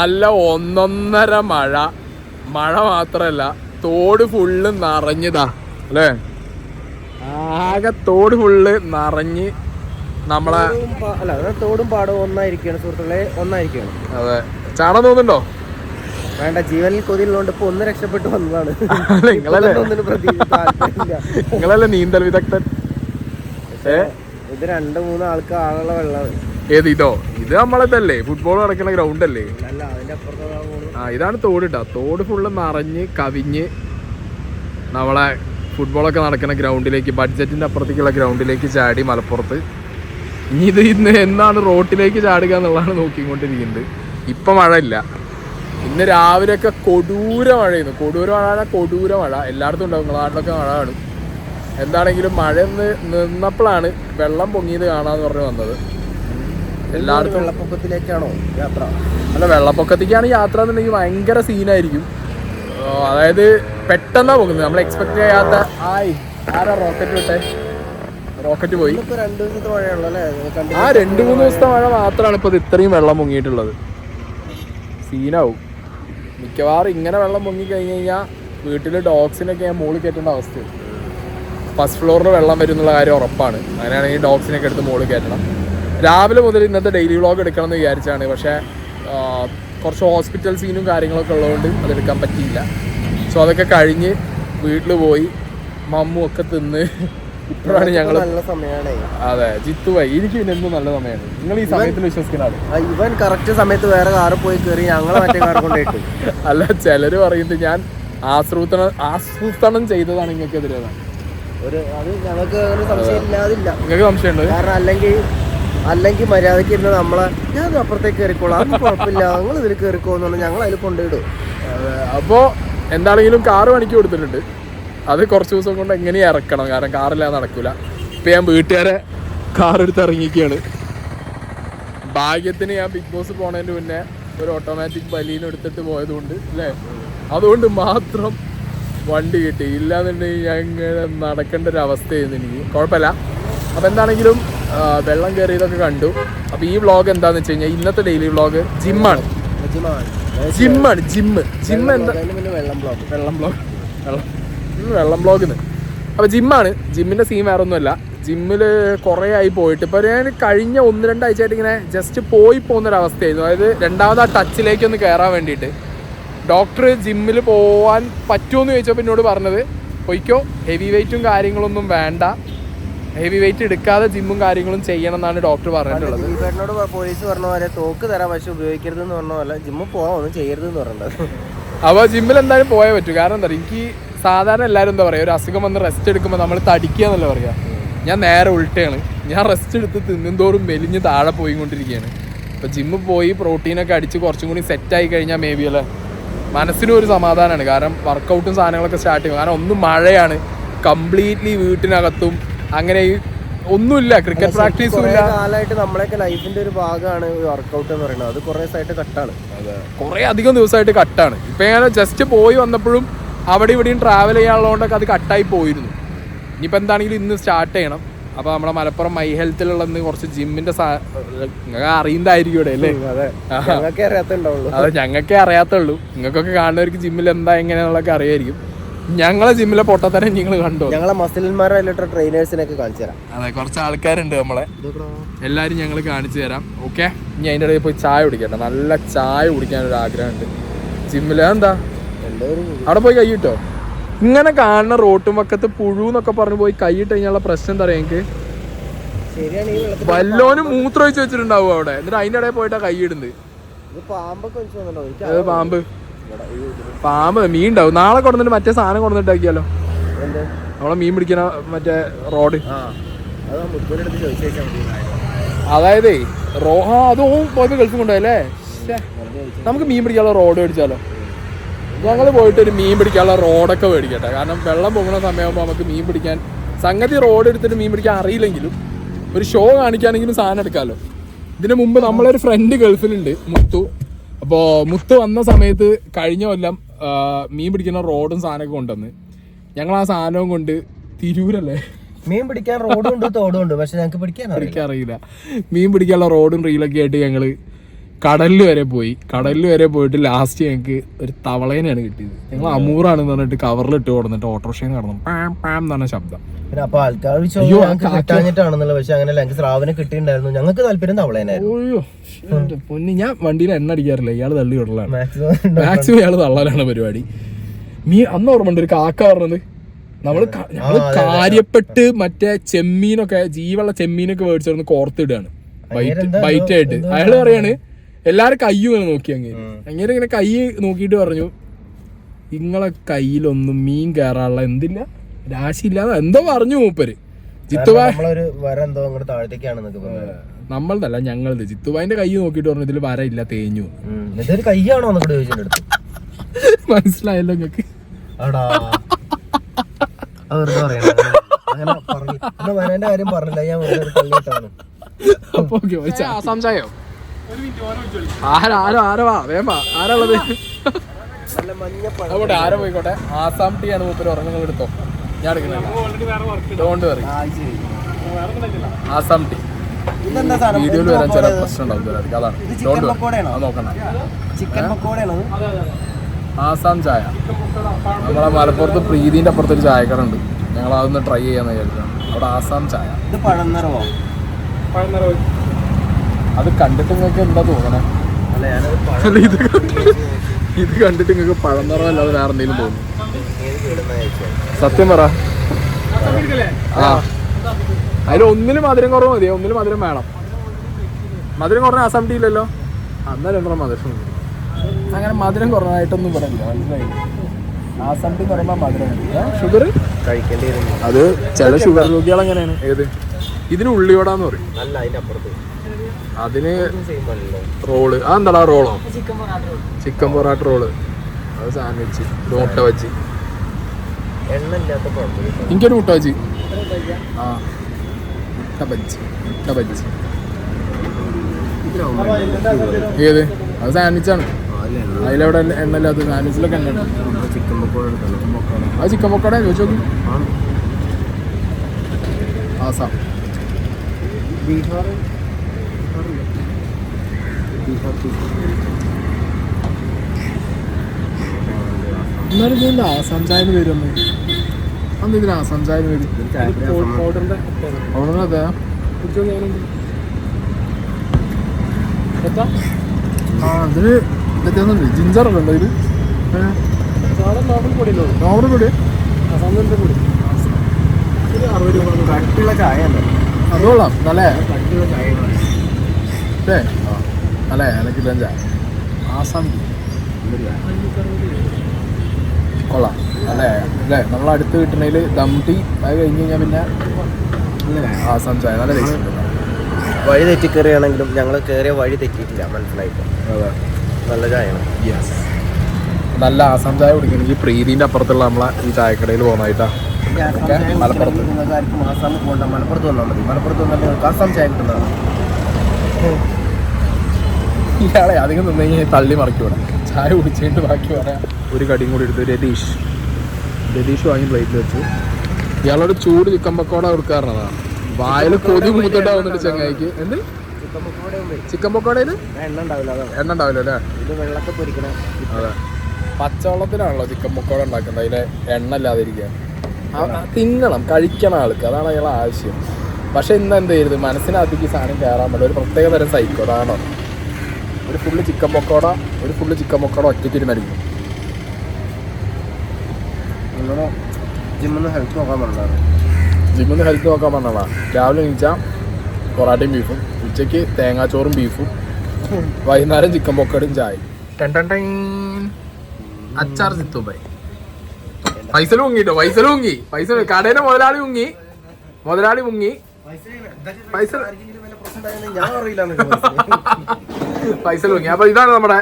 നല്ല ഒന്നൊന്നര മഴ മാത്രല്ല തോട് ഫുള്ള് നിറഞ്ഞതാ അല്ലേ, ആകെ തോട് ഫുള്ള് നിറഞ്ഞ് നമ്മളെ തോടും പാടവും ഒന്നായിരിക്കുകയാണ് സുഹൃത്തുക്കളെ, ഒന്നായിരിക്കുകയാണ്. അതെ, ചാടാൻ തോന്നുന്നുണ്ടോ? വേണ്ട, ജീവനിൽ കൊതിയുള്ളതുകൊണ്ട് ഇപ്പൊ ഒന്ന് രക്ഷപ്പെട്ടു വന്നതാണ്. നിങ്ങളല്ലേ നീന്തൽ വിദഗ്ധൻ. ഇത് 2-3 ആൾക്ക് ആളുള്ള വെള്ളമാണ്. ഏത് ഇതോ? ഇത് നമ്മളതല്ലേ, ഫുട്ബോൾ നടക്കുന്ന ഗ്രൗണ്ട് അല്ലേ. ഇതാണ് തോടിട്ടാ. തോട് ഫുള്ള് നിറഞ്ഞ് കവിഞ്ഞ് നമ്മളെ ഫുട്ബോളൊക്കെ നടക്കുന്ന ഗ്രൗണ്ടിലേക്ക്, ബഡ്ജറ്റിന്റെ അപ്പുറത്തേക്കുള്ള ഗ്രൗണ്ടിലേക്ക് ചാടി മലപ്പുറത്ത്. ഇനി ഇത് ഇന്ന് എന്നാണ് റോട്ടിലേക്ക് ചാടുക എന്നുള്ളതാണ് നോക്കിക്കൊണ്ടിരിക്കുന്നത്. ഇപ്പം മഴ ഇല്ല. ഇന്ന് രാവിലെയൊക്കെ കൊടൂര മഴയായിരുന്നു. കൊടൂര മഴ എല്ലായിടത്തും ഉണ്ടാവും. നാട്ടിലൊക്കെ മഴ കാണും. എന്താണെങ്കിലും മഴ നിന്നപ്പോഴാണ് വെള്ളം പൊങ്ങിയത് കാണാന്ന് പറഞ്ഞ് വന്നത്. എല്ലായിടത്തും വെള്ളപ്പൊക്കത്തിലേക്കാണോ യാത്ര? അല്ല, വെള്ളപ്പൊക്കത്തേക്കാണ് യാത്ര എന്നുണ്ടെങ്കിൽ ഭയങ്കര സീനായിരിക്കും. അതായത് പെട്ടെന്നാ പോകുന്നത്, നമ്മൾ എക്സ്പെക്ട് ചെയ്യാത്ത. ആരാ റോക്കറ്റ് വിട്ടെ? റോക്കറ്റ് പോയി. 2 ദിവസത്തെ മഴയുള്ളൂ. 2-3 ദിവസത്തെ മഴ മാത്രമാണ് ഇപ്പൊ ഇത്രയും വെള്ളം പൊങ്ങിയിട്ടുള്ളത്. സീനാവും മിക്കവാറും. ഇങ്ങനെ വെള്ളം പൊങ്ങി കഴിഞ്ഞ് കഴിഞ്ഞാൽ വീട്ടിൽ ഡോഗ്സിനൊക്കെ ഞാൻ മുകളിൽ കയറ്റേണ്ട അവസ്ഥയാണ്. ഫസ്റ്റ് ഫ്ലോറിൽ വെള്ളം വരും എന്നുള്ള കാര്യം ഉറപ്പാണ്. അങ്ങനെയാണെങ്കിൽ ഡോഗ്സിനൊക്കെ എടുത്ത് മുകളിൽ കയറ്റണം. രാവിലെ മുതൽ ഇന്നത്തെ ഡെയിലി വ്ളോഗ് എടുക്കണം എന്ന് വിചാരിച്ചാണ്. പക്ഷേ കുറച്ച് ഹോസ്പിറ്റൽ സീനും കാര്യങ്ങളൊക്കെ ഉള്ളതുകൊണ്ട് അതെടുക്കാൻ പറ്റിയില്ല. സോ അതൊക്കെ കഴിഞ്ഞ് വീട്ടിൽ പോയി മമ്മും ഒക്കെ തിന്ന് ഇപ്പോഴാണ് ഞങ്ങൾ. നല്ല സമയമാണ്. അതെ, ജിത്തു ഭായി, എനിക്ക് പിന്നെ എന്തും നല്ല സമയമാണ്. നിങ്ങൾ ഈ സമയത്തിൽ വിശ്വസിക്കണം. ഇവൻ കറക്റ്റ് സമയത്ത് വേറെ കാറ് പോയി കയറി ഞങ്ങളെ മറ്റേ കാർ കൊണ്ടിട്ടു. അല്ല, ചിലര് പറയുന്നത് ഞാൻ ആസൂത്രണം ചെയ്തതാണ് നിങ്ങൾക്കെതിരെ. അത് ഞങ്ങൾക്ക് സംശയം ഇല്ലാതില്ല. നിങ്ങൾക്ക് സംശയമുണ്ട്? കാരണം അല്ലെങ്കിൽ മര്യാദയ്ക്ക് ഇരുന്ന് നമ്മളെ ഞാൻ അപ്പുറത്തേക്ക് കയറിക്കോളാം, അത് കുഴപ്പമില്ല, നിങ്ങൾ ഇതിൽ കയറിക്കോന്ന് പറഞ്ഞാൽ ഞങ്ങൾ അതിൽ കൊണ്ടുപോയിടും. അപ്പോൾ എന്താണെങ്കിലും കാറ് പണിക്ക് കൊടുത്തിട്ടുണ്ട്. അത് കുറച്ച് ദിവസം കൊണ്ട് എങ്ങനെയും ഇറക്കണം, കാരണം കാറില്ലാതെ നടക്കൂല. ഇപ്പം ഞാൻ വീട്ടുകാരെ കാറെടുത്ത് ഇറങ്ങിക്കുകയാണ്. ഭാഗ്യത്തിന് ഞാൻ ബിഗ് ബോസ് പോണതിന് മുന്നേ ഒരു ഓട്ടോമാറ്റിക് ബലീൻ എടുത്തിട്ട് പോയതുകൊണ്ട് അല്ലേ, അതുകൊണ്ട് മാത്രം വണ്ടി കിട്ടി. ഇല്ലാന്നുണ്ടെങ്കിൽ ഞാൻ ഇങ്ങനെ നടക്കേണ്ട ഒരു അവസ്ഥയായിരുന്നു എനിക്ക്. കുഴപ്പമില്ല. അപ്പോൾ എന്താണെങ്കിലും വെള്ളം കയറിയതൊക്കെ കണ്ടു. അപ്പോൾ ഈ വ്ളോഗ് എന്താണെന്ന് വെച്ച് കഴിഞ്ഞാൽ ഇന്നത്തെ ഡെയിലി വ്ളോഗ് ജിമ്മാണ്. വെള്ളം ബ്ലോഗിന്ന്. അപ്പോൾ ജിമ്മാണ്. ജിമ്മിൻ്റെ സീൻ വേറെ ഒന്നുമല്ല. ജിമ്മിൽ കുറേ ആയി പോയിട്ട് ഇപ്പോൾ ഞാൻ കഴിഞ്ഞ 1-2 ആഴ്ചയായിട്ട് ഇങ്ങനെ ജസ്റ്റ് പോയി പോകുന്നൊരവസ്ഥയായിരുന്നു. അതായത് രണ്ടാമത് ആ ടച്ചിലേക്കൊന്ന് കയറാൻ വേണ്ടിയിട്ട്. ഡോക്ടർ ജിമ്മിൽ പോകാൻ പറ്റുമോയെന്ന് ചോദിച്ചപ്പോൾ എന്നോട് പറഞ്ഞത് പോയിക്കോ, ഹെവി വെയിറ്റും കാര്യങ്ങളൊന്നും വേണ്ട, ഹെവി വെയിറ്റ് എടുക്കാതെ ജിമ്മും കാര്യങ്ങളും ചെയ്യണം എന്നാണ് ഡോക്ടർ പറഞ്ഞിട്ടുള്ളത്. ദിലീപേട്ടനോട് പോലീസ് പറഞ്ഞ പോലെ തോക്ക് തരാൻ പക്ഷെ ഉപയോഗിക്കരുതെന്ന് പറഞ്ഞ പോലെ ജിമ്മിൽ പോകാൻ ഒന്നും ചെയ്യരുതെന്ന് പറഞ്ഞത്. അപ്പോൾ ജിമ്മിൽ എന്തായാലും പോയേ പറ്റൂ. കാരണം എന്താ പറയുക, എനിക്ക് സാധാരണ എല്ലാവരും എന്താ പറയുക, ഒരു അസുഖം വന്ന് റെസ്റ്റ് എടുക്കുമ്പോൾ നമ്മൾ തടിക്കുക എന്നല്ല പറയുക. ഞാൻ നേരെ ഉൾട്ടയാണ്. ഞാൻ റെസ്റ്റ് എടുത്ത് തിന്നുന്തോറും മെലിഞ്ഞ് താഴെ പോയിക്കൊണ്ടിരിക്കുകയാണ്. അപ്പോൾ ജിമ്മിൽ പോയി പ്രോട്ടീനൊക്കെ അടിച്ച് കുറച്ചും കൂടി സെറ്റായി കഴിഞ്ഞാൽ മേ ബി അല്ലേ മനസ്സിനും ഒരു സമാധാനമാണ്. കാരണം വർക്കൗട്ടും സാധനങ്ങളൊക്കെ സ്റ്റാർട്ട് ചെയ്യും. കാരണം ഒന്ന് മഴയാണ്, കംപ്ലീറ്റ്ലി വീട്ടിനകത്തും അങ്ങനെ ഒന്നുമില്ല, ക്രിക്കറ്റ് പ്രാക്ടീസും ഇല്ല. കാലമായിട്ട് നമ്മളൊക്കെ ലൈഫിന്റെ ഒരു ഭാഗമാണ് വർക്കൗട്ട് എന്ന് പറയുന്നത്. അത് കുറേ ദിവസമായിട്ട് കട്ടാണ്. കുറേ അധികം ദിവസമായിട്ട് കട്ടാണ്. ഇപ്പം ഞാൻ ജസ്റ്റ് പോയി വന്നപ്പോഴും അവിടെ ഇവിടെയും ട്രാവൽ ചെയ്യാനുള്ളതുകൊണ്ടൊക്കെ അത് കട്ടായി പോയിരുന്നു. ഇനിയിപ്പോൾ എന്താണെങ്കിലും ഇന്ന് സ്റ്റാർട്ട് ചെയ്യണം. അപ്പോൾ നമ്മുടെ മലപ്പുറം മൈ ഹെൽത്തിലുള്ള കുറച്ച് ജിമ്മിന്റെ അറിയുന്നതായിരിക്കും ഇവിടെ അല്ലേ. അതെ, ഞങ്ങൾക്കേ അറിയാത്തുള്ളൂ. നിങ്ങൾക്കൊക്കെ കാണുന്നവർക്ക് ജിമ്മിൽ എന്താ എങ്ങനെയാണെന്നുള്ളതൊക്കെ അറിയായിരിക്കും. ഞങ്ങളെ ജിമ്മിലെ പൊട്ടത്തരം നിങ്ങൾ കണ്ടോ? ഞങ്ങളെ മസിൽമാരായിട്ട് ട്രെയിനേഴ്സിനൊക്കെ കാണിച്ചു തരാം. അതെ, കുറച്ച് ആൾക്കാരുണ്ട് നമ്മളെ, എല്ലാവരും ഞങ്ങൾ കാണിച്ചു തരാം. ഓക്കെ, ഇനി അതിൻ്റെ ഇടയിൽ പോയി ചായ കുടിക്കട്ടെ. നല്ല ചായ കുടിക്കാനൊരു ആഗ്രഹമുണ്ട് ജിമ്മിൽ. എന്താ അവിടെ പോയി കൈയിട്ടോ? ഇങ്ങനെ കാണുന്ന റോട്ടും പക്കത്ത് പുഴു എന്നൊക്കെ പറഞ്ഞു പോയി കൈയിട്ട് കഴിഞ്ഞാലുള്ള പ്രശ്നം എന്താ പറയുക, എനിക്ക് വല്ലോനും മൂത്രം ഒഴിച്ച് വെച്ചിട്ടുണ്ടാവും അവിടെ. എന്നിട്ട് അതിൻ്റെ ഇടയിൽ പോയിട്ടാ കൈയിടുന്നത്. പാമ്പ് മീൻ ഉണ്ടാവും. നാളെ കൊടുത്തിട്ട് മറ്റേ സാധനം കൊടുത്തിട്ടാക്കിയാലോ, നമ്മളെ മീൻ പിടിക്കണ മറ്റേ റോഡ്. അതായത് അതോ പോയപ്പോ ഗൾഫും കൊണ്ടുപോയല്ലേ. നമുക്ക് മീൻ പിടിക്കാനുള്ള റോഡ് മേടിച്ചാലോ? ഞങ്ങൾ പോയിട്ട് ഒരു മീൻ പിടിക്കാനുള്ള റോഡൊക്കെ മേടിക്കട്ടെ. കാരണം വെള്ളം പോകുന്ന സമയമാകുമ്പോൾ നമുക്ക് മീൻ പിടിക്കാൻ, സംഗതി റോഡ് എടുത്തിട്ട് മീൻ പിടിക്കാൻ അറിയില്ലെങ്കിലും ഒരു ഷോ കാണിക്കുകയാണെങ്കിലും സാധനം എടുക്കാമല്ലോ. ഇതിനു മുമ്പ് നമ്മളൊരു ഫ്രണ്ട് ഗൾഫിലുണ്ട്, മുത്തു. അപ്പോൾ മുത്ത് വന്ന സമയത്ത് കഴിഞ്ഞ കൊല്ലം മീൻ പിടിക്കുന്ന റോഡും സാധനമൊക്കെ കൊണ്ടുവന്ന് ഞങ്ങൾ ആ സാധനവും കൊണ്ട് തിരൂരല്ലേ മീൻ പിടിക്കാൻ റോഡും ഉണ്ട് തോടും ഉണ്ട്, പക്ഷെ ഞങ്ങൾക്ക് പിടിക്കാൻ അറിയില്ല. മീൻ പിടിക്കാനുള്ള റോഡും റീലൊക്കെ ആയിട്ട് ഞങ്ങൾ കടലിൽ വരെ പോയിട്ട് ലാസ്റ്റ് ഞങ്ങൾക്ക് ഒരു തവളേനെയാണ് കിട്ടിയത്. ഞങ്ങൾ അമൂറാണെന്ന് പറഞ്ഞിട്ട് കവറിലിട്ട് കൊടുത്തിട്ട് ഓട്ടോറിക്ഷയിൽ കടന്നു പാം പാം എന്ന് പറഞ്ഞ ശബ്ദം. പിന്നെ അപ്പൊ ആൾക്കാർ കിട്ടാഞ്ഞിട്ടാണെന്നുള്ള, പക്ഷെ അങ്ങനെയല്ല, ഞങ്ങൾക്ക് സ്രാവിനെ കിട്ടിയിട്ടുണ്ടായിരുന്നു. ഞങ്ങൾക്ക് താല്പര്യം തവളേനായിരുന്നു. ഓയ്യോ പൊന്നി, ഞാൻ വണ്ടിയിൽ എണ്ണ അടിക്കാറില്ല, ഇയാള് തള്ളി വിടലാണ് മാക്സിമം, ഇയാള് തള്ളലാണ് പരിപാടി. അന്ന് ഓർമ്മയുണ്ട് ഒരു കാക്ക പറഞ്ഞത്, ഞങ്ങള് കാര്യപ്പെട്ട് മറ്റേ ചെമ്മീനൊക്കെ, ജീവുള്ള ചെമ്മീനൊക്കെ മേടിച്ചിരുന്ന് കോർത്തിടുകയാണ് ബൈറ്റ് ആയിട്ട്. അയാള് പറയാണ് എല്ലാരും കയ്യും ഇങ്ങനെ നോക്കി, അങ്ങനെ ഇങ്ങനെ കൈ നോക്കിയിട്ട് പറഞ്ഞു, നിങ്ങളെ കയ്യിലൊന്നും മീൻ കയറാനുള്ള എന്തില്ല രാശിയില്ല എന്തോ പറഞ്ഞു മൂപ്പര്. നമ്മളതല്ല ഞങ്ങളത്. ജിത്തുബായിന്റെ കൈ നോക്കിട്ട് പറഞ്ഞു ഇതിൽ വര ഇല്ല, തേഞ്ഞു. മനസ്സിലായല്ലോ നിങ്ങക്ക്? ആസാം ചായോ? ആരാളത്? ആരോ പോയിക്കോട്ടെ. ആസാം ടീ ആണ് മൂപ്പര്. ഉറങ്ങുന്നത് എടുത്തോ, ഞാൻ എടുക്കുന്നില്ല. ആസാം ടീ വീഡിയോയിൽ വരാൻ ചില പ്രശ്നം ഉണ്ടാവും, അതാണ് നോക്കണം. ആസാം ചായ നമ്മളെ മലപ്പുറത്ത് പ്രീതിന്റെ അപ്പുറത്തൊരു ചായക്കട ഉണ്ട്, ഞങ്ങൾ അതൊന്ന് ട്രൈ ചെയ്യാന്ന് വിചാരിച്ചാണ്. അവിടെ ആസാം ചായ. അത് കണ്ടിട്ട് നിങ്ങൾക്ക് എന്താ തോന്നണേ? ഇത് കണ്ടിട്ട് നിങ്ങൾക്ക് പഴനിറം അല്ലാതെ വേറെ എന്തെങ്കിലും തോന്നും? സത്യം പറ. ആ അതിൽ ഒന്നിലും മധുരം കുറവ് മതിയോ? ഒന്നിലും മധുരം വേണം. മധുരം കുറഞ്ഞ ആസാം ടീ ഇല്ലല്ലോ. അന്നേരം എന്താ മധുരം? അങ്ങനെ മധുരം കുറവായിട്ടൊന്നും പറയില്ല, മനസ്സിലായി? ആസാം ടീ പറയുമ്പോൾ മധുരം ഷുഗർ കഴിക്കേണ്ടി വരും. അത് ചില ഷുഗർ രോഗികൾ അങ്ങനെയാണ്. ഏത് ഇതിന് ഉള്ളിയോടാന്ന് പറയും, അതിന് റോള്. അതെന്താടാ റോളോ? ചിക്കൻ പൊറാട്ട റോള്, അത് സാൻഡ്വിച്ച്, മുട്ട ബജ്ജി. എനിക്കൊരു മുട്ട ബജ്ജി. ആ മുട്ട ബജ്ജി ഏത്? അത് സാൻഡ്വിച്ചാണ്. അതിലവിടെ എണ്ണ ഇല്ലാത്ത സാൻഡ്വിച്ചിലൊക്കെ എണ്ണ. അത് ചിക്കൻ പൊക്കോട ചോദിച്ചു നോക്കി. ആസാം ബീഹാർ എന്നാലും ഇതിൻ്റെ ആസാം ചായന്ന് വരുന്നു. അന്ന് ഇതിന് ആസാം ചായന്ന് വരും. അവിടെ അതെ ഇതിന് വ്യത്യാസമുണ്ട്. ജിഞ്ചറൊക്കെ ഉണ്ടോ ഇത്? നോർമൽ പൊടി അത് കൊള്ളാം. നല്ല അല്ലേ? എനിക്ക് ചായ ആസാം കൊള്ളാം അല്ലേ? അല്ലേ നമ്മളടുത്ത് കിട്ടണതിൽ ദം ടീ അത് കഴിഞ്ഞ് കഴിഞ്ഞാൽ പിന്നെ ആസാം ചായ നല്ല ടേസ്റ്റ് ഉണ്ട്. വഴി തെറ്റി കയറിയാണെങ്കിലും ഞങ്ങൾ കയറിയ വഴി തെറ്റിയിട്ടില്ല, മനസ്സിലായിട്ടോ? അതെ, നല്ല ചായയാണ്. യെസ്, നല്ല ആസാം ചായ കുടിക്കണമെങ്കിൽ പ്രീതിൻ്റെ അപ്പുറത്തുള്ള നമ്മളെ ഈ ചായക്കടയിൽ പോകുന്നതായിട്ടാ. മലപ്പുറത്ത് ആസാം പോകണ്ട, മലപ്പുറത്ത് വന്നാൽ മതി. മലപ്പുറത്ത് വന്നാൽ നിങ്ങൾക്ക് ആസാം ചായ കിട്ടുന്നതാണ്. ഇയാളെ അധികം നിന്ന് കഴിഞ്ഞാൽ തള്ളി മറക്കി വിടാം. ചായ കുടിച്ചിട്ട് ബാക്കി പറയാം. ഒരു കടിയും കൂടി എടുത്ത് രതീഷ് വാങ്ങി പ്ലേറ്റിൽ വെച്ചു. ഇയാളോട് ചൂട് ചിക്കൻ പക്കോട കൊടുക്കാറുള്ളതാണ്. വായിൽ കൊതി മൂത്തിട്ടാവുന്നുണ്ട് ചങ്ങായിക്ക്. എന്ത് ചിക്കൻ പക്കോടയിൽ എണ്ണ ഉണ്ടാവില്ല അല്ലേ? ഇത് വെള്ളത്തെ പൊരിക്കണം. അതെ, പച്ചവെള്ളത്തിലാണല്ലോ ചിക്കൻ പക്കോട ഉണ്ടാക്കുന്നത്, അതിലെ എണ്ണ ഇല്ലാതിരിക്കാൻ. തിന്നണം, കഴിക്കണം ആൾക്ക്, അതാണ് അയാളെ ആവശ്യം. പക്ഷെ ഇന്ന് എന്ത് ചെയ്യരുത്, മനസ്സിനകത്തേക്ക് സാധനം കയറാൻ പറ്റില്ല. ഒരു പ്രത്യേക തരം സൈക്കോ, അതാണോ? ഒരു ഫുള്ള് ചിക്കൻ പക്കോട ഒറ്റയ്ക്കിരുന്നടിക്കും. ജിമ്മിന്ന് ഹെൽത്ത് നോക്കാൻ പറഞ്ഞതാണ്. രാവിലെ എണീച്ചാൽ പൊറാട്ടയും ബീഫും, ഉച്ചയ്ക്ക് തേങ്ങാച്ചോറും ബീഫും, വൈകുന്നേരം ചിക്കൻ പൊക്കോടയും ചായ. അച്ചാർ ജിത്തുബായി. പൈസ മുങ്ങിട്ടോ, പൈസ കടയുടെ മുതലാളി മുങ്ങി. പൈസ മുങ്ങി. അപ്പൊ ഇതാണ് നമ്മുടെ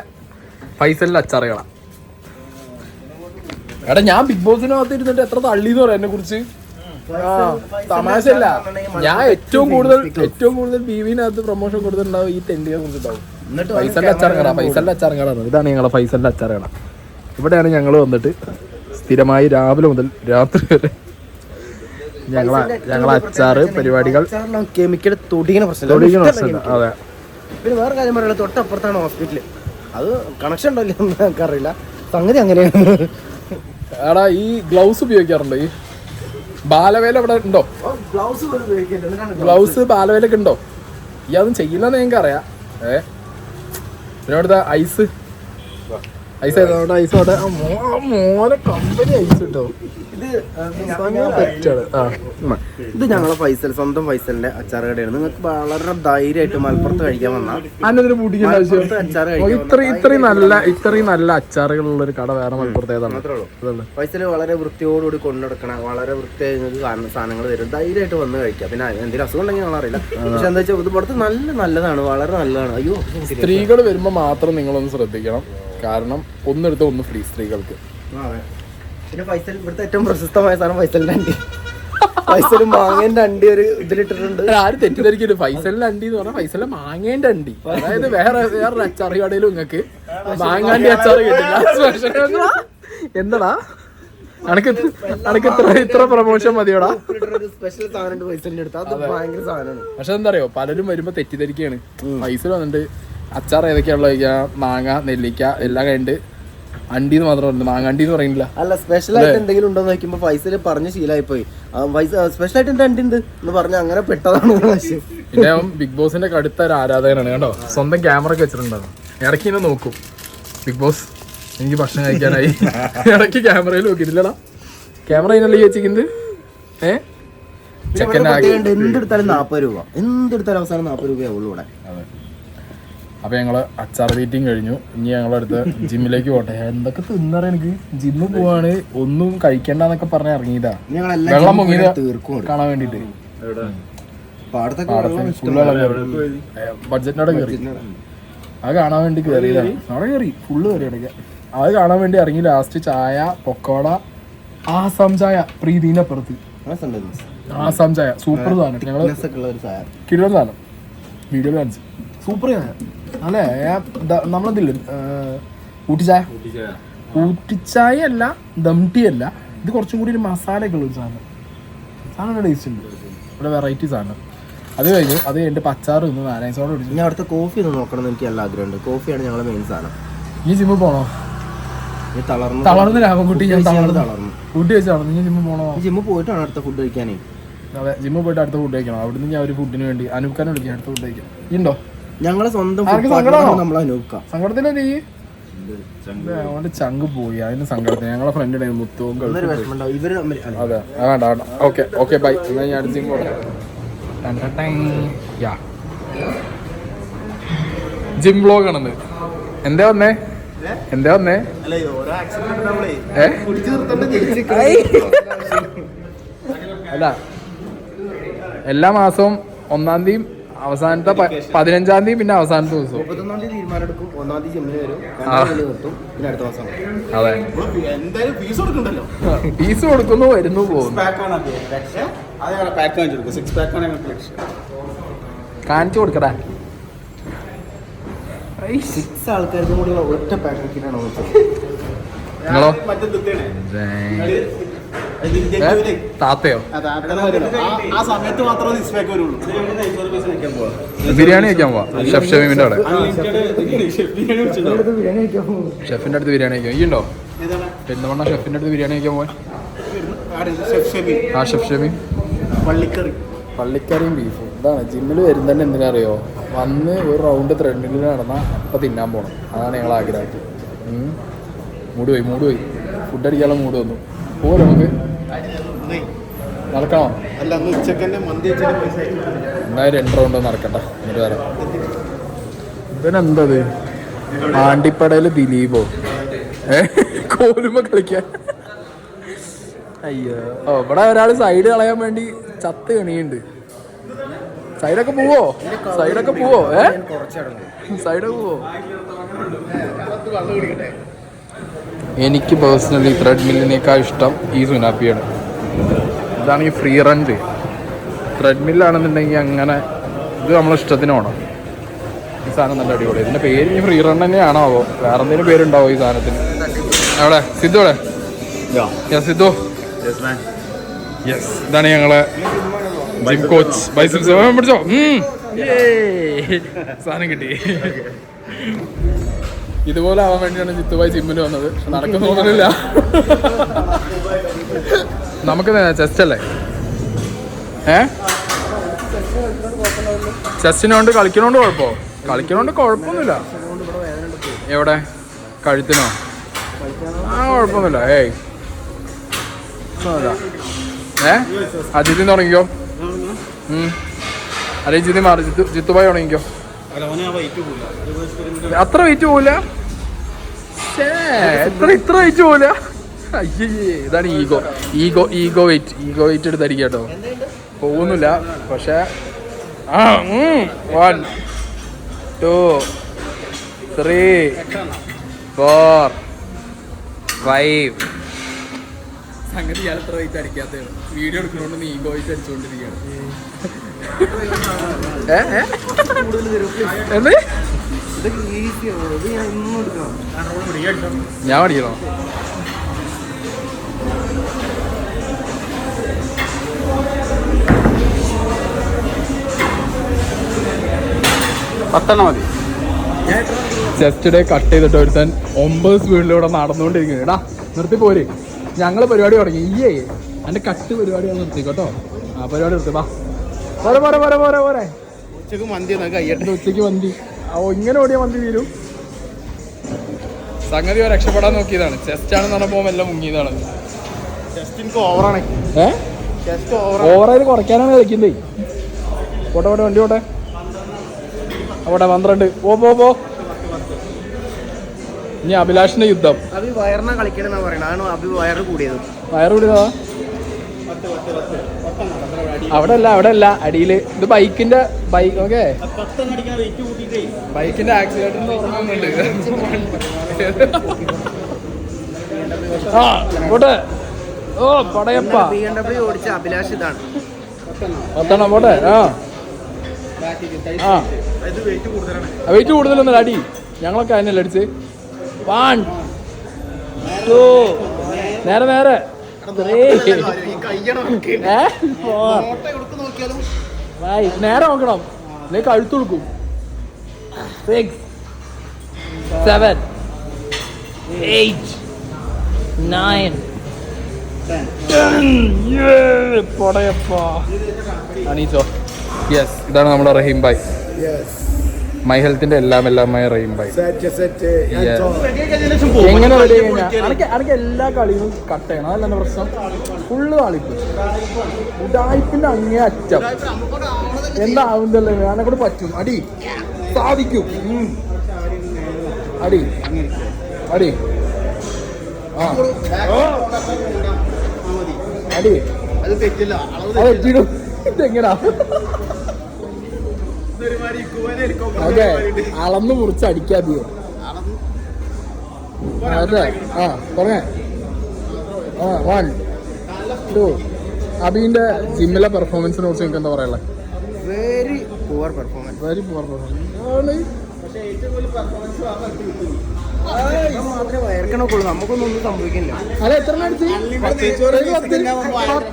ഫൈസലിന്റെ അച്ചാറുകളാ. എടാ, ഞാൻ ബിഗ് ബോസിനകത്ത് ഇരുന്നിട്ട് എത്ര തള്ളിന്ന് പറയാം എന്നെ കുറിച്ച്. തമാശല്ല, ഞാൻ ഏറ്റവും കൂടുതൽ ബിവിനകത്ത് പ്രൊമോഷൻ കൊടുത്തിട്ടുണ്ടാവും ഈ തെണ്ടിയെ കുറിച്ചിട്ടാവും. ഫൈസലിന്റെ അച്ചാറുകളാണ്. ഇതാണ് ഞങ്ങളെ ഫൈസലിന്റെ അച്ചാറുകള. ഇവിടെയാണ് ഞങ്ങൾ വന്നിട്ട് സ്ഥിരമായി രാവിലെ മുതൽ രാത്രി വരെ ഞങ്ങളെ അച്ചാറ് പരിപാടികൾ. കെമിക്കൽ തൊടിക്കുന്ന പ്രശ്നം. അതെ, പിന്നെ വേറെ കാര്യം പറയുന്നത് തൊട്ടപ്പുറത്താണ് ഹോസ്പിറ്റൽ. അത് കണക്ഷൻ ഉണ്ടല്ലോ എന്ന് എനിക്കറിയില്ല, സംഗതി അങ്ങനെയാണ്. എടാ ഈ ഗ്ലൗസ് ഉപയോഗിക്കാറുണ്ടോ? ഈ ബാലവേല ഇവിടെ ഉണ്ടോ? ഗ്ലൗസ് ബാലവേലൊക്കെ ഉണ്ടോ? ഈ അതും ചെയ്യുന്നതെന്ന് ഞങ്ങൾക്ക് അറിയാം. പിന്നെ അവിടുത്തെ ഐസ് അവിടെ ഐസ് അവിടെ മോനെ കമ്പനി ഐസ് കിട്ടോ. ഇത് ഞങ്ങളെ ഫൈസൽ, സ്വന്തം ഫൈസലിന്റെ അച്ചാർ കടയാണ്. നിങ്ങൾക്ക് വളരെ ധൈര്യമായിട്ട് മലപ്പുറത്ത് കഴിക്കാൻ വന്നാൽ ഇത്രയും നല്ല അച്ചാറുകളുള്ള ഒരു കട വേറെ മലപ്പുറത്ത് ഏതാണ്? ഫൈസൽ വളരെ വൃത്തിയോടുകൂടി കൊണ്ടുനടക്കണ, വളരെ വൃത്തിയായി നിങ്ങൾക്ക് സാധനങ്ങൾ തരും. ധൈര്യമായിട്ട് വന്ന് കഴിക്കാം. പിന്നെ എന്തെങ്കിലും അസുഖം ഉണ്ടെങ്കിൽ ഞങ്ങളറിയില്ല. പക്ഷെ എന്താ വെച്ചാൽ ഇത് പുറത്ത് നല്ലതാണ്, വളരെ നല്ലതാണ്. അയ്യോ, സ്ത്രീകൾ വരുമ്പോൾ മാത്രം നിങ്ങളൊന്ന് ശ്രദ്ധിക്കണം. കാരണം ഒന്നെടുത്ത് ഒന്ന് ഫ്രീ സ്ത്രീകൾക്ക്. പിന്നെ ഫൈസൽ ഇവിടുത്തെ ഏറ്റവും പ്രശസ്തമായ സാധനം ഫൈസലിന്റെ അണ്ടി. ഫൈസൽ മാങ്ങേന്റെ അണ്ടി ഒരു ഇതിലിട്ടിട്ടുണ്ട്. ആരും തെറ്റിദ്ധരിക്കരുത്. ഫൈസലിന്റെ അണ്ടി എന്ന് പറഞ്ഞാൽ ഫൈസലിന്റെ മാങ്ങേന്റെ അണ്ടി. അതായത് വേറൊരു അച്ചാർ കടയിലും നിങ്ങൾക്ക് മാങ്ങാണ്ടി അച്ചാർ കിട്ടില്ല. എന്താടാ അനക്ക് ഇത്ര പ്രമോഷൻ മതിയോടാ? സ്പെഷ്യൽ സാധനം ഫൈസലിന്റെ അടുത്ത്, അത് ഭയങ്കര സാധനമാണ്. പക്ഷെ എന്താ അറിയോ, പലരും വരുമ്പോ തെറ്റിദ്ധരിക്കുകയാണ്. ഫൈസൽ വന്നിട്ട് അച്ചാർ ഏതൊക്കെയാണല്ലോ മാങ്ങ, നെല്ലിക്ക എല്ലാം കഴിഞ്ഞിട്ട് അണ്ടിന്ന് മാത്രം പറഞ്ഞു, മാങ്ങാണ്ടി എന്ന് പറയുന്നില്ല. അല്ല, സ്പെഷ്യൽ ആയിട്ട് എന്തെങ്കിലും ഉണ്ടോ എന്ന് നോക്കുമ്പോ ഫൈസൽ പറഞ്ഞ് ശീലമായി പോയി. സ്പെഷ്യൽ ആയിട്ട് എന്റെ അണ്ടി ഉണ്ട് എന്ന് പറഞ്ഞ അങ്ങനെ പെട്ടതാണ്. പിന്നെ ബിഗ് ബോസിന്റെ കടുത്ത ഒരു ആരാധകനാണ് കേട്ടോ. സ്വന്തം ക്യാമറ ഒക്കെ വെച്ചിട്ടുണ്ടാകും. ഇടയ്ക്ക് ഇന്നെ നോക്കും, ബിഗ് ബോസ് എനിക്ക് ഭക്ഷണം കഴിക്കാനായി. ഇടയ്ക്ക് ക്യാമറയിൽ നോക്കിയിട്ടില്ലടാ. ക്യാമറ അതിനല്ലേ ചോദിച്ചിരിക്കുന്നത്. എന്തെടുത്താലും 40 രൂപ, എന്തെടുത്താലും അവസാനം 40 രൂപയാവുള്ളൂ ഇവിടെ. അപ്പൊ ഞങ്ങള് അച്ചാർ തീറ്റയും കഴിഞ്ഞു. ഇനി ഞങ്ങളടുത്ത് ജിമ്മിലേക്ക് പോട്ടെ. എന്തൊക്കെ തിന്നറ, എനിക്ക് ജിമ്മിൽ പോവാണ്, ഒന്നും കഴിക്കണ്ടെന്നൊക്കെ പറഞ്ഞ് ഇറങ്ങിയതാ. വെള്ളം മുങ്ങിയതാ കാണാൻ വേണ്ടിട്ട്. ബഡ്ജറ്റിനോടെ കയറി അത് കാണാൻ വേണ്ടി കയറിയതാണ്. അവിടെ കയറി ഫുള്ള് കയറി ഇടയ്ക്ക്. അത് കാണാൻ വേണ്ടി ഇറങ്ങി. ലാസ്റ്റ് ചായ, പൊക്കോട, ആസാം ചായ പ്രീതിന്റെ അപ്പുറത്ത്. ആസാം ചായ സൂപ്പർ സാധനം. ഞങ്ങള് കിലോ സാധനം വീഡിയോ കാണിച്ചു. സൂപ്പർ അല്ലേ? നമ്മളെന്തില്ല ഊട്ടിച്ചായ അല്ല, ദം ടീ അല്ല, ഇത് കുറച്ചും കൂടി ഒരു മസാലയൊക്കെ ഉള്ള ഒരു സാധനം ടേസ്റ്റ് ഉണ്ട്. ഇവിടെ വെറൈറ്റി സാധനം. അത് കഴിഞ്ഞിട്ട് പച്ചാറ് നിന്ന് നാരായണ സോഡ കുടിച്ചു. ഞാൻ അവിടുത്തെ കോഫി ഒന്ന് നോക്കണം എന്ന് എനിക്ക് നല്ല ആഗ്രഹമുണ്ട്. കോഫിയാണ് ഞങ്ങളുടെ മെയിൻ സാധനം. ഈ ജിമ്മിൽ പോണോ? തളർന്ന് രാമൻകുട്ടി ഞാൻ തളർന്നു ഫുഡ് കഴിച്ചാണോ? നീ ജിമ്മിൽ പോണോ? ജിമ്മിൽ പോയിട്ടാണ് അടുത്ത ഫുഡ് കഴിക്കാനേ. അതെ, ജിമ്മിൽ പോയിട്ട് അടുത്ത ഫുഡ് കഴിക്കണം. അവിടുന്ന് ഞാൻ ഒരു ഫുഡിന് വേണ്ടി അനൂപ്ഖാനെ വിളിക്കാം, അടുത്ത ഫുഡ് കഴിക്കാം. ഉണ്ടോ? ഞങ്ങളെ സ്വന്തം സങ്കടത്തിലല്ലേ നീ? അവന്റെ ചങ്ക് പോയി, അതിന് സങ്കടത്തിന്. ഞങ്ങളെ ഫ്രണ്ട് മുത്തവും. അതെ, വേണ്ട. Okay bye. എന്നാ ഞാൻ ജിം പോട്ടെ. ജിം വ്ലോഗ് ആണെന്ന്. എന്താ വന്നേ? അല്ല, എല്ലാ മാസവും 1-ാം തീയതി, അവസാനത്തെ 15-ാം തീയതി, പിന്നെ അവസാനത്തെ ദിവസവും. അതെ, ഫീസ് കൊടുക്കുന്നു, വരുന്നു, പോകുന്നു. കാണിച്ചു കൊടുക്കടാ. 6 ആൾക്കാർക്കും കൂടി ഒറ്റ പാക്കറ്റിനാണ് നിങ്ങളോ? താത്തയോ? ബിരിയാണി കഴിക്കാൻ പോവാ. ഷെഫ് ഷമീമിന്റെ അവിടെ. ഷെഫിന്റെ അടുത്ത് ബിരിയാണി കഴിക്കാൻ ഈ ഉണ്ടോ? പെരുന്തമണ്ണ ഷെഫിന്റെ അടുത്ത് ബിരിയാണി കഴിക്കാൻ പോവാൻ. ആ ഷെഫ് ഷമീം. പള്ളിക്കറിയും ബീഫും. ഇതാണ് ജിമ്മിൽ വരുന്നതന്നെ. എന്തിനാ അറിയോ? വന്ന് ഒരു റൗണ്ട് ത്രെഡ്മില്ലിൽ നടന്നാൽ അപ്പം തിന്നാൻ പോകണം. അതാണ് ഞങ്ങൾ ആഗ്രഹമായിട്ട്. മൂട് പോയി ഫുഡ് അടിക്കാനുള്ള മൂട് വന്നു. പോരാ നമുക്ക് നടക്കണോ? എന്തായാലും 2 റൗണ്ട് നടക്കട്ടെ, എന്നിട്ട് വരാം. ഇവനെന്തത് ആണ്ടിപ്പടയില് ദിലീപോ കോലുമ്പോ കളിക്കാൻ? അയ്യോ, ഇവിടെ ഒരാൾ സൈഡ് കളയാൻ വേണ്ടി ചത്ത് കണിയുണ്ട്. സൈഡൊക്കെ പോവോ? സൈഡൊക്കെ പോവോ? എനിക്ക് പേഴ്സണലി ത്രെഡ്മില്ലിനേക്കാൾ ഇഷ്ടം ഈ സുനാപ്പിയാണ്. ഇതാണ് ഈ ഫ്രീ റണ്ണ്. ത്രെഡ്മില്ലാണെന്നുണ്ടെങ്കിൽ അങ്ങനെ ഇത് നമ്മളിഷ്ടത്തിന് വേണം. ഈ സാധനം നല്ല അടിപൊളി. ഇതിൻ്റെ പേര് ഈ ഫ്രീ റൺ തന്നെയാണോ? വേറെ എന്തെങ്കിലും പേരുണ്ടാവോ ഈ സാധനത്തിന്? എവിടെ സിദ്ധു? എവിടെ സിദ്ധു? യെസ്, ഇതാണ് ഞങ്ങളെ ജിം കോച്ച്. ബൈസിപ്സ് പിടിച്ചോ. സാധനം കിട്ടി. ഇതുപോലെ ആവാൻ വേണ്ടിയാണ് ജിത്തുഭായി ജിമ്മിന് വന്നത്. നടക്കുന്ന തോന്നുന്നില്ല. നമുക്ക് ചെസ്റ്റ് അല്ലേ? ചെസ്റ്റിനോണ്ട് കളിക്കണോണ്ട് കുഴപ്പമോ? കളിക്കണോണ്ട് കുഴപ്പമൊന്നുമില്ല. എവിടെ? കഴുത്തിനോ? കുഴപ്പമൊന്നുമില്ല. അജിത്തിൽ നിന്ന് തുടങ്ങിക്കോ. അല്ലെ ജിതി മാറി. ജിത്തുഭായി തുടങ്ങിക്കോ. അത്ര വെയിറ്റ് പോവില്ല. ഇത്ര വെയിറ്റ് പോവില്ല. അയ്യേ, ഇതാണ് ഈഗോ വെയിറ്റ് എടുത്തടിക്കുക കേട്ടോ. പോകുന്നില്ല. പക്ഷെ 1 2 3 4 5. സംഗതി ഇയാൾ എത്ര വെയിറ്റ് അടിക്കാത്തതാണ്. വീഡിയോ എടുക്കണോണ്ട് ഈഗോ വെയിറ്റ് അടിച്ചുകൊണ്ടിരിക്കുകയാണ്. ഞാൻ പഠിക്കണോ? മതി. ജസ്റ്റ് ഡേ കട്ട് ചെയ്തിട്ട് ഒരുത്തൻ 9 സ്പീഡിലൂടെ നടന്നുകൊണ്ടിരിക്കുന്നത്. എടാ നിർത്തി പോര്. ഞങ്ങള് പരിപാടി തുടങ്ങി. എന്റെ കട്ട് പരിപാടി നിർത്തിക്കോട്ടോ. ആ പരിപാടി നിർത്തി. പോരെ. ഉച്ചക്ക് മന്തി. ഇങ്ങനെ ഓടിയ മന്തി തീരും. സംഗതി രക്ഷപ്പെടാൻ നോക്കിയതാണ്. ചെസ്റ്റ് ആണെന്ന് പറഞ്ഞപ്പോ എല്ലാം മുങ്ങിയതാണ്. ഓവറായത് കുറയ്ക്കാനാണ് കളിക്കുന്നത്. പോട്ടെ വണ്ടി പോട്ടെ. അവിടെ 12. പോ. ഇനി അഭിലാഷിന്റെ യുദ്ധം. വയറ് കൂടിയതാ. അവിടെ അല്ല അടിയില്. ഇത് ബൈക്കിന്റെ ഓക്കെ. ബൈക്കിന്റെ ആക്സിഡന്റ് ഓർമ്മയുണ്ട്. പോട്ടെ. പടയപ്പ ഓടിച്ച അഭിലാഷ് ഇതാണ്. പോട്ടെ. വെയിറ്റ് കൂടുതലൊന്നുമില്ല. അടി ഞങ്ങളൊക്കെ അതിനല്ല അടിച്ച്. 1 2 നേരെ 3 നേരെ നോക്കണം. നീ കഴുത്ത് കൊടുക്കും. 6 7 8 9 10. പൊടയപ്പാ അണീച്ചോ. യെസ്, ഇതാണ് നമ്മുടെ റഹീം ഭായ്. മൈ ഹെൽത്തിന്റെ എല്ലാമായ റഹീം ഭായ്. എങ്ങനെ റെഡി കഴിഞ്ഞാൽ എല്ലാ കളിയും കട്ട് ചെയ്യണം. അതല്ല എന്റെ പ്രശ്നം. ഫുള്ള് താളിപ്പ്. ഉഡായിപ്പിന്റെ അങ്ങേ അറ്റം. എന്താവുന്നല്ലേ? ഞാനെ കൂടെ പറ്റും. അടി സാധിക്കും. അടി അടി അടി അത് തെറ്റില്ല. ഇതെങ്ങനാ? ഓക്കെ, അളന്ന് മുറിച്ച് അടിക്കാതെയോ? അതെ. പറഞ്ഞേ. 1 2. അബീന്റെ ജിമ്മിലെ പെർഫോമൻസിനെ കുറിച്ച് നിങ്ങൾക്ക് എന്താ പറയാനുള്ളത്? Very poor performance. മാത്രമേ വയർക്കണക്കുള്ളൂ. നമുക്കൊന്നും സംഭവിക്കില്ല. അല്ല, എത്ര അടിച്ച്?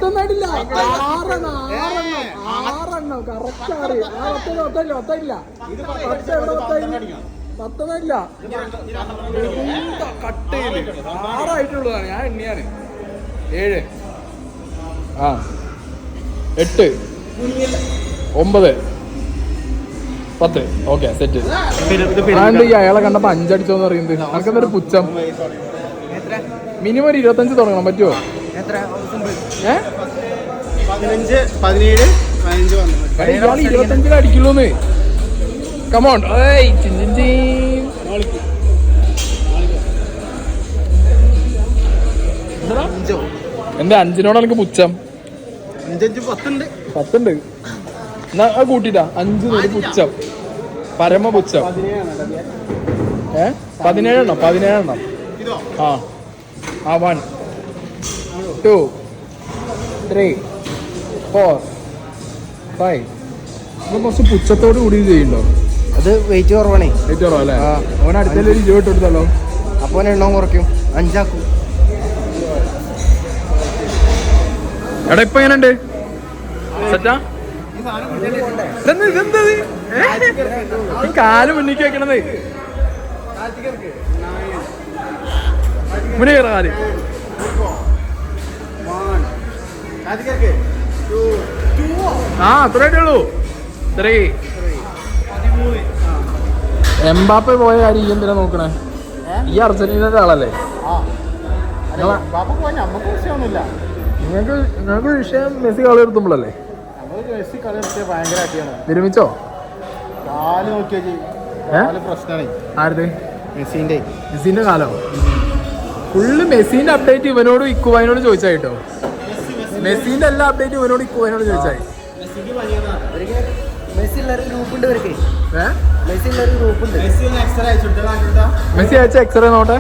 10 അടില്ല. 6 കറക്റ്റ് 10 കട്ട് ചെയ്ത് 6 ആയിട്ടുള്ളതാണ്. ഞാൻ എണ്ണിയാണ് 7 8 9 10. Okay, set. ആണ്ട് ഈ അയാളെ കണ്ടപ്പോ 5 അടിച്ചോന്ന് പറയുന്നത്. നമുക്കെന്തൊരു പുച്ഛം. മിനിമം ഒരു 25 തുടങ്ങണം. പറ്റുമോ? 25 അടിക്കുള്ളൂന്ന്. കമോൺ. എന്റെ 5നോട് എനിക്ക് പുച്ഛം. 10 എന്നാ കൂട്ടിട്ടാ 5 പുച്ഛം. പരമ പുച്ഛം. 17 എണ്ണം. 1 2 3 4 5. കുറച്ച് പുച്ഛത്തോട് കൂടി ചെയ്യണ്ടോ? അത് വെയിറ്റ് കുറവാണേ. വെയിറ്റ് കുറവല്ലേ? അവൻ അടുത്തല്ലേ 20 ഇട്ടെടുത്തല്ലോ. അപ്പൊ എണ്ണം കുറയ്ക്കും. 5 ആക്കും. എടാ ഇപ്പൊ എങ്ങനെയുണ്ട്? സെറ്റാ? ഇതെന്തത് ഈ കാല് മുന്നിക്ക് വെക്കണത് മുന്നേ കാല് അത്രയായിട്ടേ ഉള്ളൂ. ഇത്രേ എംബാപ്പെ പോയ കാര്യം ഈ എന്തിനാ നോക്കണേ? ഈ അർജന്റീനയുടെ ആളല്ലേ? നിങ്ങൾക്ക് വിഷയം മെസ്സി കളി എടുത്തുമ്പോഴല്ലേ? വിരമിച്ചോ? ആരുടെ? മെസ്സിന്റെ കാലോ? ഫുള്ള് മെസ്സിന്റെ അപ്ഡേറ്റ് ഇവനോട് ഇക്കുവാനോട് ചോദിച്ചായിട്ടോ. മെസ്സിന്റെ എല്ലാ അപ്ഡേറ്റും ഇവനോട് ഇക്കുവാനോട് ചോദിച്ചായി. മെസ്സി അയച്ച എക്സ്റേ നോട്ടെ.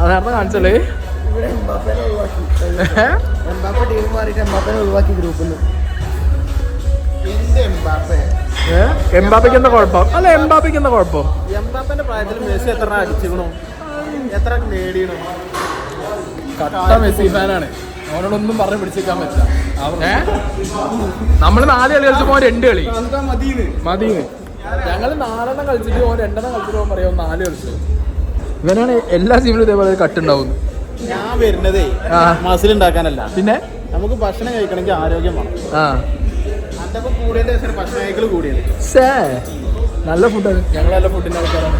അതായിരുന്നു കാണിച്ചല്ലേ? എംബാപ്പയ്ക്ക് എന്താ കുഴപ്പം? അല്ല എംബാപ്പയ്ക്ക് എന്താ കുഴപ്പം? എംബാപ്പന്റെ പ്രായത്തിൽ മെസ്സി എത്ര അടിച്ചിക്കണോ, എത്ര നേടിയണോ? കട്ട മെസ്സി ഫാനാണ്. അവനോടൊന്നും പറഞ്ഞ് പിടിച്ചേക്കാൻ പറ്റില്ല. നമ്മള് 4 കളി കളിച്ചപ്പോ 2 കളി മതിന്ന്. ഞങ്ങള് 4 എണ്ണം കളിച്ചിട്ട് 2 എണ്ണം കളിച്ചിട്ട് പറയാം 4 കളിച്ചു. ഇവനാണ് എല്ലാ ടീമിലും ഇതേപോലെ കട്ടുണ്ടാവുന്നു. ഞാൻ വരുന്നതേ മസിൽ ഉണ്ടാക്കാനല്ല, പിന്നെ നമുക്ക് ഭക്ഷണം കഴിക്കണമെങ്കിൽ ആരോഗ്യം വേണം. നല്ല ഫുഡാണ്. ഞങ്ങൾ നല്ല ഫുഡിന്റെ ആൾക്കാരാണ്.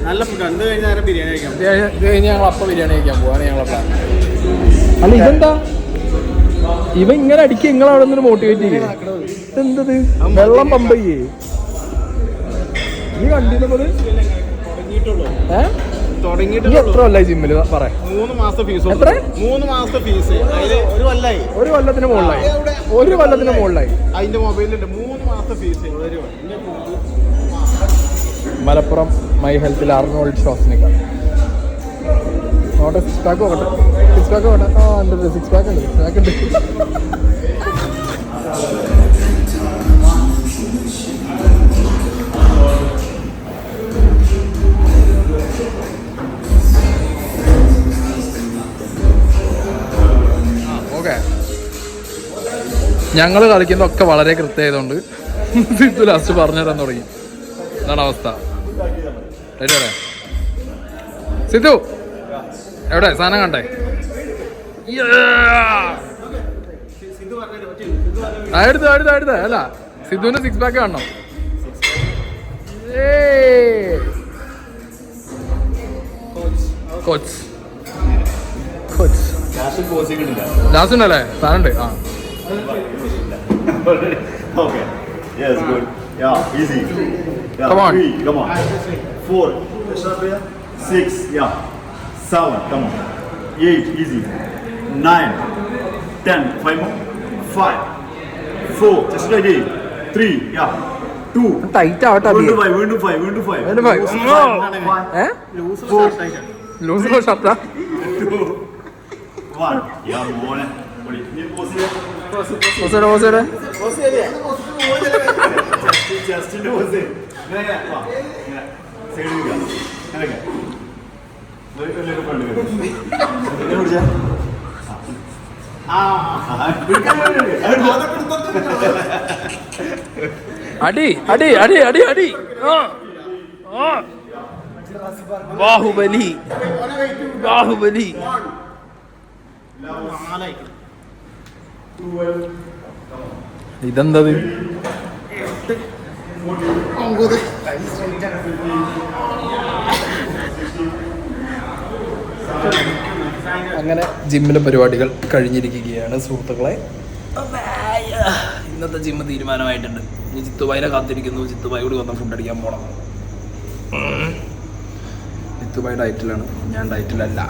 നല്ല ഫുഡാണ്. ഇത് കഴിഞ്ഞാൽ ബിരിയാണി കഴിക്കാം. ഇത് കഴിഞ്ഞ് ഞങ്ങൾ അപ്പം ബിരിയാണി കഴിക്കാൻ പോവാണ് ഞങ്ങളെ പ്ലാൻ. അല്ല ഇതെന്താ ഇവ ഇങ്ങനെ അടിക്കുക? നിങ്ങളവിടെ നിന്ന് മോട്ടിവേറ്റ് ചെയ്യേ? എന്തത് വെള്ളം പമ്പ് ചെയ്യേ? ഈ കണ്ടിരുന്നത് എത്ര കൊല്ലായി ജിമ്മില്? പറയാം. 3 മാസത്തെ ഫീസ്. എത്ര? 3 മാസത്തെ ഫീസ്. ഒരു കൊല്ലത്തിന് മുകളിലായി. അതിന്റെ മൊബൈലിലുണ്ട് 3 മാസത്തെ ഫീസ്. മലപ്പുറം മൈ ഹെൽത്തിൽ അർണോൾഡ് ഷ്വാസ്നിക്കർ. നോട്ടെ 6 പാക്ക് നോക്കട്ടെ. 6 പാക്ക് നോട്ടെ. ഉണ്ട് 6 പാക്ക് ഉണ്ട്. 6 പാക്ക് ഉണ്ട്. ഞങ്ങൾ കളിക്കുന്നതൊക്കെ വളരെ കൃത്യമായതുകൊണ്ട് സിദ്ധു ലാസ്റ്റ് പറഞ്ഞു തരാൻ തുടങ്ങി. ഇതാണ് അവസ്ഥ. എവിടെ സിദ്ധു? എവിടെ സാധനം കണ്ടേ? അടുത്ത അല്ല സിദ്ധുവിന്റെ 6 പാക്ക് കാണണം. ലാസ്റ്റ് ഉണ്ടല്ലേ? സാധനം ഉണ്ട്. Okay. Yes, good. Yeah, easy. Yeah, Come on. 3, come on. 4, 6, yeah. 7, come on. 8, easy. 9, 10, 5 more. 5, 4, just like 8. 3, yeah. 2. Tight ആവട്ടെ. 5. ലൂസിലോ ഷർട്ടാ? 2, 1. Yeah, മോനെ. അടി ബാഹുബലി. ഇതെന്തത്? അങ്ങനെ ജിമ്മിലെ പരിപാടികൾ കഴിഞ്ഞിരിക്കുകയാണ് സുഹൃത്തുക്കളെ. ഇന്നത്തെ ജിമ്മ് തീരുമാനമായിട്ടുണ്ട്. ഇനി ജിത്തുബായിനെ കാത്തിരിക്കുന്നു. ജിത്തുബായി കൂടി വന്ന ഫുഡ് അടിക്കാൻ പോകണം. ജിത്തുബായി ഡയറ്റിലാണ്, ഞാൻ ഡയറ്റിലല്ല.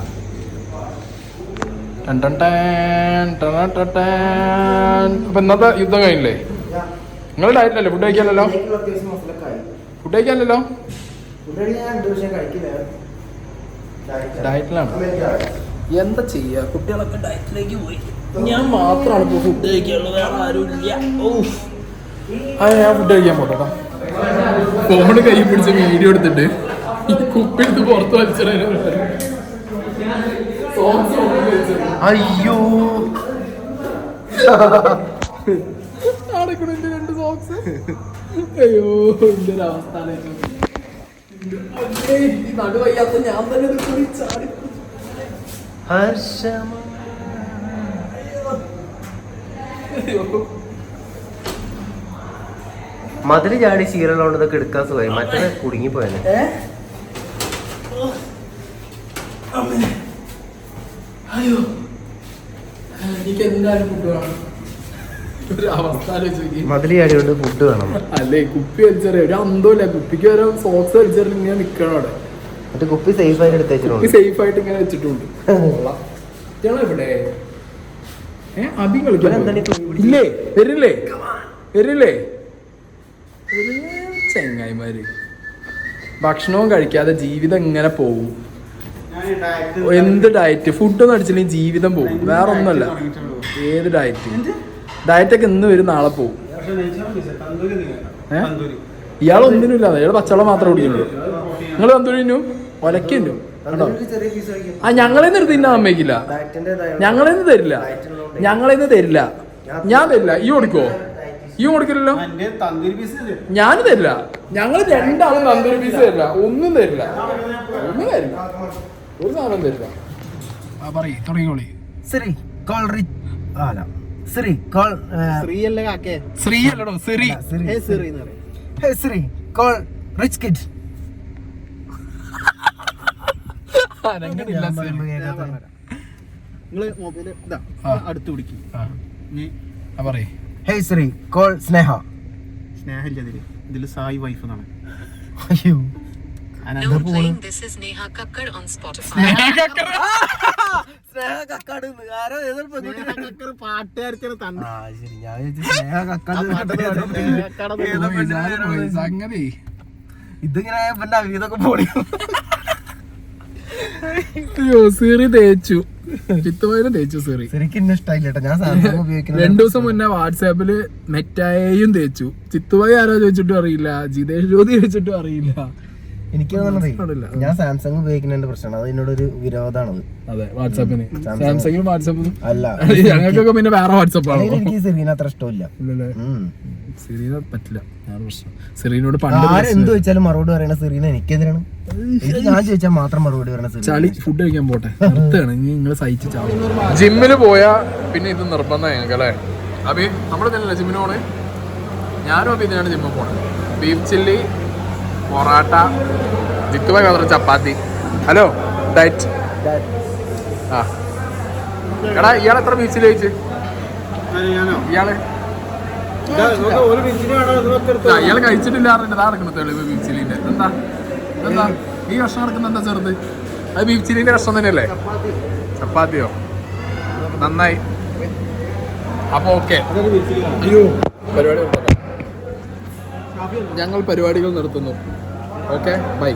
അപ്പൊ ഇന്നത്തെ യുദ്ധം കഴിഞ്ഞില്ലേ? നിങ്ങൾ ഡയറ്റിലല്ലേ? ഫുഡ് കഴിക്കാനല്ലോ? ഡയറ്റിലാണ്. എന്താ ചെയ്യാ? കുട്ടികളൊക്കെ ഡയറ്റിലേക്ക് പോയി. ഞാൻ മാത്രമാണ് ഇപ്പൊ ഫുഡ് കഴിക്കാനുള്ളത്. വേറെ ആരും ഇല്ല. ഞാൻ ഫുഡ് കഴിക്കാൻ പോട്ടോ. ഫോണ് കൈ പിടിച്ച് വീഡിയോ എടുത്തിട്ട് ഈ കുപ്പിയെടുത്ത് പുറത്ത് വലിച്ചത്. അയ്യോ, 2 അയ്യോ എന്റെ ഒരു അവസ്ഥ നടുവയ്യാത്ത ഞാൻ തന്നെ ഇത് കൂടി ചാടി. മതില് ചാടി ശീലമുള്ളതുകൊണ്ട് ഇതൊക്കെ എടുക്കാൻ സുഖമായി, മറ്റേ കുടുങ്ങിപ്പോയത്. അയ്യോ എനിക്ക് എന്തായാലും ഫുഡ് വേണം. ഒരു അവസ്ഥ മതില് ചാടിയോണ്ട് ഫുഡ് വേണം. അല്ലേ കുപ്പി വലിച്ചെറിയ ഒരു അന്തമില്ല, കുപ്പിക്ക് വരെ സോക്സ് വലിച്ചെറിയ ഇങ്ങനെ നിക്കണം അവിടെ. എന്നിട്ട് കുപ്പി സേഫ് ആയിട്ട് എടുത്ത് വെച്ചിട്ടുണ്ട്. കുപ്പി സേഫ് ആയിട്ട് ഇങ്ങനെ വെച്ചിട്ടുണ്ട്. ഇവിടെ അഭി കളിക്കാൻ ഇല്ലേ? വരില്ലേ വരില്ലേ ചെങ്ങായിമാര്? ഭക്ഷണവും കഴിക്കാതെ ജീവിതം ഇങ്ങനെ പോകും. എന്ത് ഡയറ്റ്? ഫുഡൊന്നും അടിച്ചില്ലെങ്കിൽ ജീവിതം പോകും. വേറെ ഒന്നുമല്ല. ഏത് ഡയറ്റൊക്കെ ഇന്ന് വരും നാളെ പോകും. ഇയാൾ ഒന്നിനുമില്ല, ഇയാൾ പച്ചവെള്ളം മാത്രമേ കുടിക്കുന്നുള്ളൂ. നിങ്ങൾ തന്തൂരിനും ഒലക്കുന്നു കേട്ടോ. ആ ഞങ്ങളെന്ന് തിന്നാൻ അമ്മയ്ക്കില്ല, ഞങ്ങളെന്ന് തരില്ല, ഞങ്ങളെന്ന് തരില്ല. ഞാൻ തരില്ല. ഈ കൊടുക്കുവോ? ഈ കൊടുക്കില്ലല്ലോ. ഞാൻ തരില്ല. ഞങ്ങൾ രണ്ടാളും തന്തൂരി പീസ് തരില്ല, ഒന്നും തരില്ല, ഒന്നും തരില്ല, ഒരു സാധനം തരില്ല. തുടങ്ങിക്കോളി. ശ്രീ കോൾ റിച്ച് അല്ല ശ്രീ കോൾ ശ്രീ അല്ലടോ ശ്രീ. ഹേ ശ്രീ കോൾ റിച്ച് കിഡ്. അടുത്ത് പിടിക്കും. ഹേ ശ്രീ കോൾ സ്നേഹ. സ്നേഹ ഇല്ല ഇതില് സായി വൈഫ് എന്നാണ്. അയ്യോ സംഗതി ഇതിങ്ങനെ ഇതൊക്കെ പോടി. അയ്യോ സിറി തേച്ചു, ചിത്തുവായാലും തേച്ചു. സിറി ശരിക്കും എന്നെ ഇഷ്ടമായില്ല കേട്ടോ. ഞാൻ സാധനം ഉപയോഗിക്കുന്നത് 2 ദിവസം മുന്നേ വാട്സാപ്പില് മെറ്റായും തേച്ചു. ചിത്തുവായി ആരോ ചോദിച്ചിട്ടും അറിയില്ല, ജിതേഷ് ജ്യോതി ചോദിച്ചിട്ടും അറിയില്ല. എനിക്ക് ഞാൻ സാംസങ് ഉപയോഗിക്കുന്നതിന്റെ പ്രശ്നമാണ്, അത് എന്നോടൊരു വിരോധാണത്. അതെ വാട്സാപ്പിന്, സാംസങ്ങിനും വാട്സാപ്പിനും അല്ല. ഞങ്ങൾക്കൊക്കെ പിന്നെ വേറെ വാട്സാപ്പാണ്. എനിക്ക് സെറീന അത്ര ഇഷ്ടമില്ല. സെറീന പറ്റില്ല, സെറീനോട് എന്ത് ചോദിച്ചാലും മറുപടി പറയണ സെറീന എനിക്കെതിരാണ്. ഞാൻ ചോദിച്ചാൽ മാത്രം മറുപടി പറയണ ചളി. ഫുഡ് കഴിക്കാൻ പോട്ടെ, നിർത്തുകയാണ് നിങ്ങൾ സഹിച്ച് ചാവും. ജിമ്മില് പോയാ പിന്നെ ഇത് നിർബന്ധം ഞങ്ങൾക്ക് അല്ലേ അഭി? നമ്മൾ തന്നെയല്ലേ ജിമ്മിന് പോണേ? ഞാനും അഭി ഇതിനാണ് ജിമ്മിൽ പോണത്. ബീഫ് ചില്ലി, പൊറാട്ട, ജിത്തുമായി മാത്രം ചപ്പാത്തി. Hello diet. ആ എടാ ഇയാൾ എത്ര ബീഫ് ചില്ലി കഴിച്ച്? ഇയാള് ഇയാൾ കഴിച്ചിട്ടില്ല അറിഞ്ഞിട്ട് നടക്കുന്നത് തെളിവ് ബീഫ് ചില്ലിന്റെ. എന്താ എന്താ ഈ കഷ്ണം നടക്കുന്ന എന്താ ചെറുത്? അത് ബീഫ് ചില്ലിന്റെ കഷ്ണം തന്നെയല്ലേ? ചപ്പാത്തിയോ? നന്നായി. അപ്പൊ ഓക്കെ, അയ്യോ പരിപാടി ഞങ്ങൾ പരിപാടികൾ നിർത്തുന്നു. Okay bye.